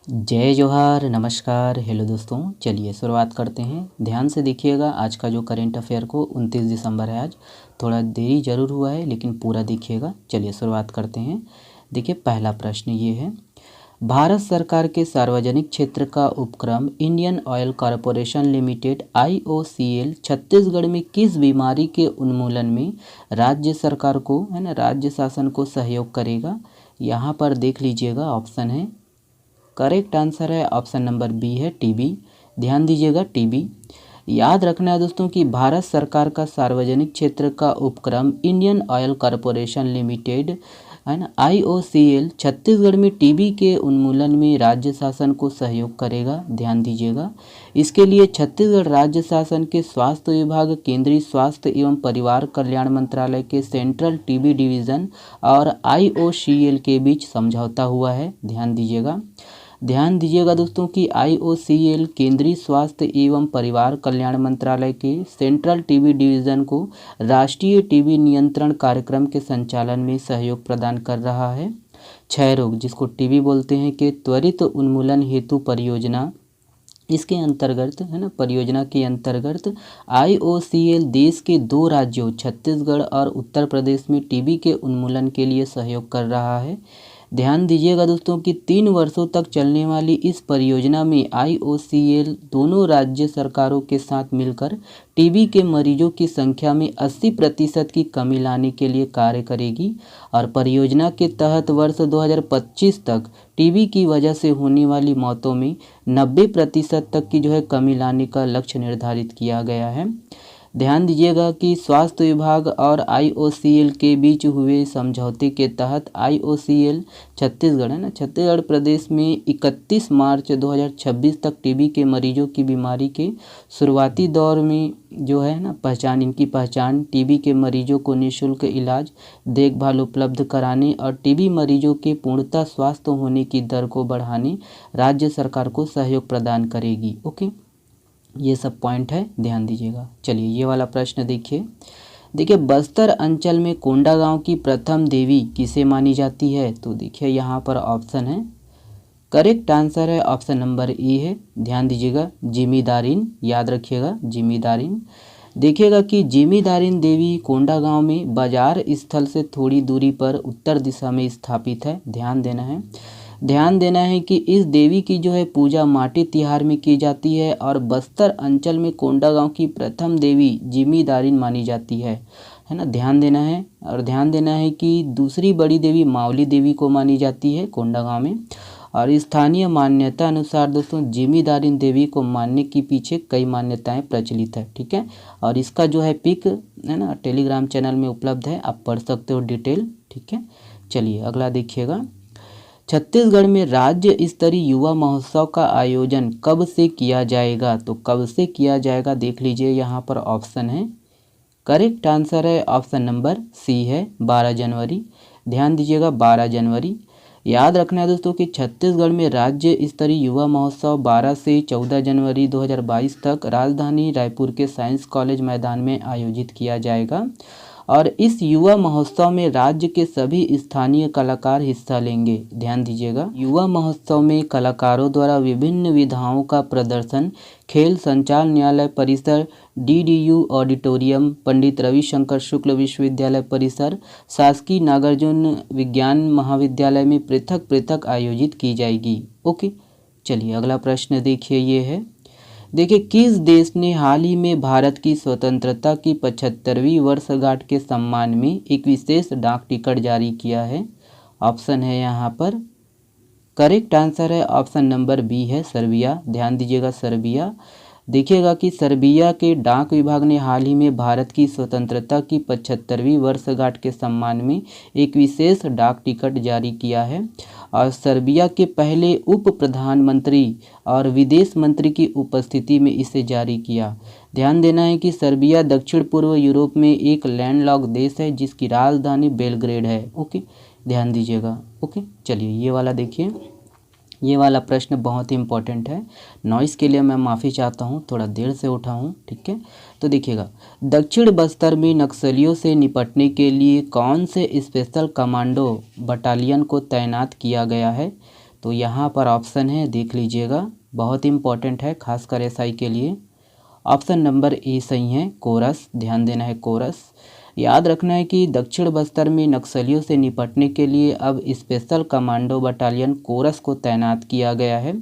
जय जोहार, नमस्कार, हेलो दोस्तों। चलिए शुरुआत करते हैं। ध्यान से देखिएगा, आज का जो करेंट अफेयर को 29 दिसंबर है आज। थोड़ा देरी ज़रूर हुआ है लेकिन पूरा देखिएगा। चलिए शुरुआत करते हैं। देखिए पहला प्रश्न ये है, भारत सरकार के सार्वजनिक क्षेत्र का उपक्रम Indian oil corporation limited IOCL Chhattisgarh में किस बीमारी के उन्मूलन में राज्य सरकार को राज्य शासन को सहयोग करेगा। यहाँ पर देख लीजिएगा, ऑप्शन है, करेक्ट आंसर है ऑप्शन नंबर बी है टीबी। ध्यान दीजिएगा, टीबी। याद रखना है दोस्तों कि भारत सरकार का सार्वजनिक क्षेत्र का उपक्रम Indian oil corporation limited IOCL Chhattisgarh में टीबी के उन्मूलन में राज्य शासन को सहयोग करेगा। ध्यान दीजिएगा, इसके लिए छत्तीसगढ़ राज्य शासन के स्वास्थ्य विभाग, केंद्रीय स्वास्थ्य एवं परिवार कल्याण मंत्रालय के सेंट्रल टीबी डिवीज़न और IOCL के बीच समझौता हुआ है। ध्यान दीजिएगा दोस्तों कि IOCL केंद्रीय स्वास्थ्य एवं परिवार कल्याण मंत्रालय के सेंट्रल टीबी डिवीज़न को राष्ट्रीय टीबी नियंत्रण कार्यक्रम के संचालन में सहयोग प्रदान कर रहा है। क्षय रोग, जिसको टीबी बोलते हैं, के त्वरित उन्मूलन हेतु परियोजना, इसके अंतर्गत परियोजना के अंतर्गत IOCL देश के 2 राज्यों छत्तीसगढ़ और उत्तर प्रदेश में टीबी के उन्मूलन के लिए सहयोग कर रहा है। ध्यान दीजिएगा दोस्तों कि 3 वर्षों तक चलने वाली इस परियोजना में IOCL दोनों राज्य सरकारों के साथ मिलकर टीबी के मरीजों की संख्या में 80% की कमी लाने के लिए कार्य करेगी और परियोजना के तहत वर्ष 2025 तक टीबी की वजह से होने वाली मौतों में 90% तक की कमी लाने का लक्ष्य निर्धारित किया गया है। ध्यान दीजिएगा कि स्वास्थ्य विभाग और IOCL के बीच हुए समझौते के तहत IOCL छत्तीसगढ़ प्रदेश में 31 मार्च 2026 तक टीबी के मरीजों की बीमारी के शुरुआती दौर में इनकी पहचान, टीबी के मरीजों को निःशुल्क इलाज देखभाल उपलब्ध कराने और टीबी मरीजों के पूर्णतः स्वस्थ होने की दर को बढ़ाने राज्य सरकार को सहयोग प्रदान करेगी। ओके, ये सब पॉइंट है, ध्यान दीजिएगा। चलिए ये वाला प्रश्न देखिए बस्तर अंचल में कोंडागांव की प्रथम देवी किसे मानी जाती है। तो देखिए यहाँ पर ऑप्शन है, करेक्ट आंसर है ऑप्शन नंबर ए है। ध्यान दीजिएगा, जिमीदारिन, याद रखिएगा जिमीदारिन। देखिएगा कि जिमीदारिन देवी कोंडागांव में बाजार स्थल से थोड़ी दूरी पर उत्तर दिशा में स्थापित है। ध्यान देना है कि इस देवी की पूजा माटी तिहार में की जाती है और बस्तर अंचल में कोंडागांव की प्रथम देवी जिमीदारिन मानी जाती है ना। ध्यान देना है कि दूसरी बड़ी देवी मावली देवी को मानी जाती है कोंडागांव में। और स्थानीय मान्यता अनुसार दोस्तों जिमीदारिन देवी को मानने के पीछे कई मान्यताएं प्रचलित है। ठीक है, और इसका पिक टेलीग्राम चैनल में उपलब्ध है, आप पढ़ सकते हो डिटेल। ठीक है, चलिए अगला देखिएगा। छत्तीसगढ़ में राज्य स्तरीय युवा महोत्सव का आयोजन कब से किया जाएगा। तो कब से किया जाएगा देख लीजिए, यहाँ पर ऑप्शन है, करेक्ट आंसर है ऑप्शन नंबर सी है 12 जनवरी। ध्यान दीजिएगा, 12 जनवरी। याद रखना है दोस्तों कि छत्तीसगढ़ में राज्य स्तरीय युवा महोत्सव 12 से 14 जनवरी 2022 तक राजधानी रायपुर के साइंस कॉलेज मैदान में आयोजित किया जाएगा और इस युवा महोत्सव में राज्य के सभी स्थानीय कलाकार हिस्सा लेंगे। ध्यान दीजिएगा, युवा महोत्सव में कलाकारों द्वारा विभिन्न विधाओं का प्रदर्शन खेल संचालनालय परिसर, DDU ऑडिटोरियम, पंडित रविशंकर शुक्ल विश्वविद्यालय परिसर, शासकीय नागार्जुन विज्ञान महाविद्यालय में पृथक पृथक आयोजित की जाएगी। ओके, चलिए अगला प्रश्न देखिए, ये है, देखिए किस देश ने हाल ही में भारत की स्वतंत्रता की 75वीं वर्षगांठ के सम्मान में एक विशेष डाक टिकट जारी किया है। ऑप्शन है यहाँ पर, करेक्ट आंसर है ऑप्शन नंबर बी है सर्बिया। ध्यान दीजिएगा, सर्बिया। देखिएगा कि सर्बिया के डाक विभाग ने हाल ही में भारत की स्वतंत्रता की 75वीं वर्षगांठ के सम्मान में एक विशेष डाक टिकट जारी किया है और सर्बिया के पहले उप प्रधानमंत्री और विदेश मंत्री की उपस्थिति में इसे जारी किया। ध्यान देना है कि सर्बिया दक्षिण पूर्व यूरोप में एक लैंडलॉक देश है जिसकी राजधानी बेलग्रेड है। ओके, ध्यान दीजिएगा। ओके, चलिए ये वाला देखिए, ये वाला प्रश्न बहुत ही इंपॉर्टेंट है। नॉइस के लिए मैं माफ़ी चाहता हूँ, थोड़ा देर से उठा हूँ। ठीक है, तो देखिएगा, दक्षिण बस्तर में नक्सलियों से निपटने के लिए कौन से स्पेशल कमांडो बटालियन को तैनात किया गया है। तो यहाँ पर ऑप्शन है, देख लीजिएगा, बहुत इम्पॉर्टेंट है खासकर एसआई के लिए। ऑप्शन नंबर ए सही है, कोरस। ध्यान देना है, कोरस। याद रखना है कि दक्षिण बस्तर में नक्सलियों से निपटने के लिए अब स्पेशल कमांडो बटालियन कोरस को तैनात किया गया है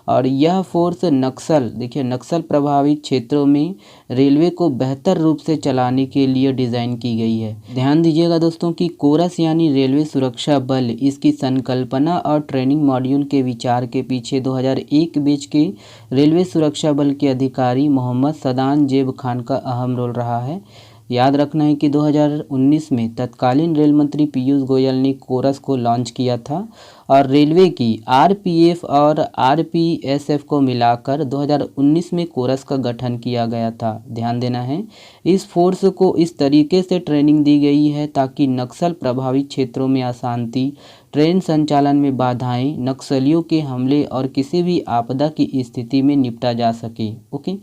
और यह फोर्स नक्सल प्रभावित क्षेत्रों में रेलवे को बेहतर रूप से चलाने के लिए डिज़ाइन की गई है। ध्यान दीजिएगा दोस्तों कि कोरस यानी रेलवे सुरक्षा बल, इसकी संकल्पना और ट्रेनिंग मॉड्यूल के विचार के पीछे 2001 बैच के रेलवे सुरक्षा बल के अधिकारी मोहम्मद सदान जेब खान का अहम रोल रहा है। याद रखना है कि 2019 में तत्कालीन रेल मंत्री पीयूष गोयल ने कोरस को लॉन्च किया था और रेलवे की आरपीएफ और आरपीएसएफ को मिलाकर 2019 में कोरस का गठन किया गया था। ध्यान देना है, इस फोर्स को इस तरीके से ट्रेनिंग दी गई है ताकि नक्सल प्रभावित क्षेत्रों में अशांति, ट्रेन संचालन में बाधाएं, नक्सलियों के हमले और किसी भी आपदा की स्थिति में निपटा जा सके। ओके।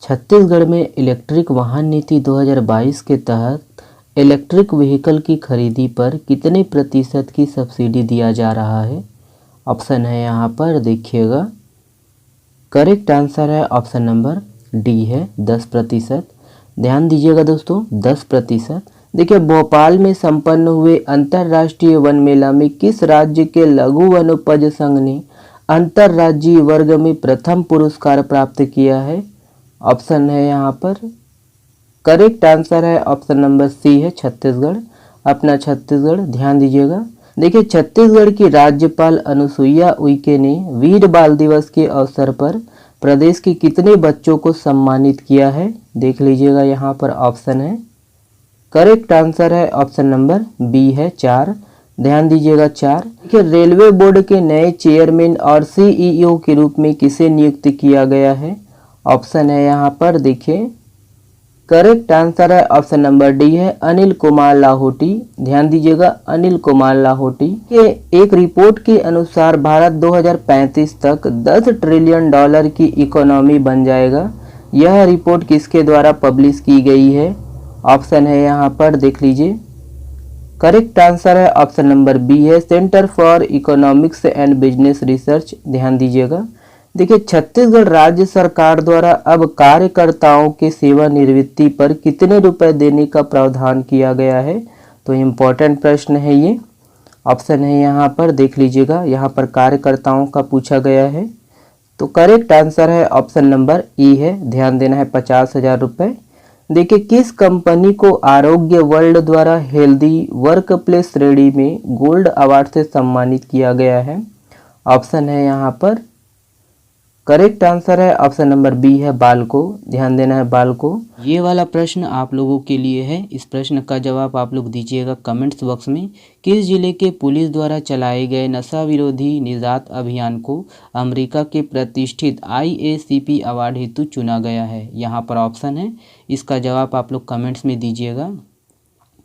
छत्तीसगढ़ में इलेक्ट्रिक वाहन नीति 2022 के तहत इलेक्ट्रिक व्हीकल की खरीदी पर कितने प्रतिशत की सब्सिडी दिया जा रहा है? ऑप्शन है यहाँ पर, देखिएगा। करेक्ट आंसर है ऑप्शन नंबर डी है, 10%। ध्यान दीजिएगा दोस्तों, 10%। देखिए, भोपाल में संपन्न हुए अंतर्राष्ट्रीय वन मेला में किस राज्य के लघु वनोपज संघ ने अंतर्राज्यीय वर्ग में प्रथम पुरस्कार प्राप्त किया है? ऑप्शन है यहाँ पर, करेक्ट आंसर है ऑप्शन नंबर सी है, छत्तीसगढ़। अपना छत्तीसगढ़। ध्यान दीजिएगा, देखिए, छत्तीसगढ़ की राज्यपाल अनुसुईया उइके ने वीर बाल दिवस के अवसर पर प्रदेश के कितने बच्चों को सम्मानित किया है? देख लीजिएगा, यहाँ पर ऑप्शन है, करेक्ट आंसर है ऑप्शन नंबर बी है, 4। ध्यान दीजिएगा, 4। देखिए, रेलवे बोर्ड के नए चेयरमैन और सीईओ के रूप में किसे नियुक्त किया गया है? ऑप्शन है यहाँ पर, देखिए, करेक्ट आंसर है ऑप्शन नंबर डी है, अनिल कुमार लाहोटी। ध्यान दीजिएगा, अनिल कुमार लाहोटी। के एक रिपोर्ट के अनुसार भारत 2035 तक 10 ट्रिलियन डॉलर की इकोनॉमी बन जाएगा। यह रिपोर्ट किसके द्वारा पब्लिश की गई है? ऑप्शन है यहाँ पर, देख लीजिए, करेक्ट आंसर है ऑप्शन नंबर बी है, centre for economics and business research. ध्यान दीजिएगा, देखिए, छत्तीसगढ़ राज्य सरकार द्वारा अब कार्यकर्ताओं के सेवानिवृत्ति पर कितने रुपए देने का प्रावधान किया गया है? तो इम्पोर्टेंट प्रश्न है ये। ऑप्शन है यहाँ पर, देख लीजिएगा, यहाँ पर कार्यकर्ताओं का पूछा गया है। तो करेक्ट आंसर है ऑप्शन नंबर ई है, ध्यान देना है, 50,000 रुपये। देखिए, किस कंपनी को आरोग्य वर्ल्ड द्वारा हेल्दी वर्क प्लेस श्रेणी में गोल्ड अवार्ड से सम्मानित किया गया है? ऑप्शन है यहाँ पर, करेक्ट आंसर है ऑप्शन नंबर बी है, बाल्को। ध्यान देना है, बाल्को। ये वाला प्रश्न आप लोगों के लिए है। इस प्रश्न का जवाब आप लोग दीजिएगा कमेंट्स बॉक्स में। किस जिले के पुलिस द्वारा चलाए गए नशा विरोधी निजात अभियान को अमेरिका के प्रतिष्ठित IACP अवार्ड हेतु चुना गया है? यहाँ पर ऑप्शन है, इसका जवाब आप लोग कमेंट्स में दीजिएगा।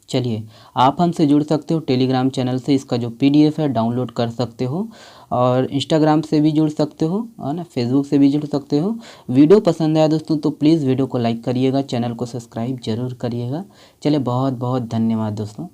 चलिए, आप हमसे जुड़ सकते हो टेलीग्राम चैनल से, इसका जो PDF है डाउनलोड कर सकते हो, और इंस्टाग्राम से भी जुड़ सकते हो, है ना, फेसबुक से भी जुड़ सकते हो। वीडियो पसंद आया दोस्तों तो प्लीज़ वीडियो को लाइक करिएगा, चैनल को सब्सक्राइब जरूर करिएगा। चलिए, बहुत बहुत धन्यवाद दोस्तों।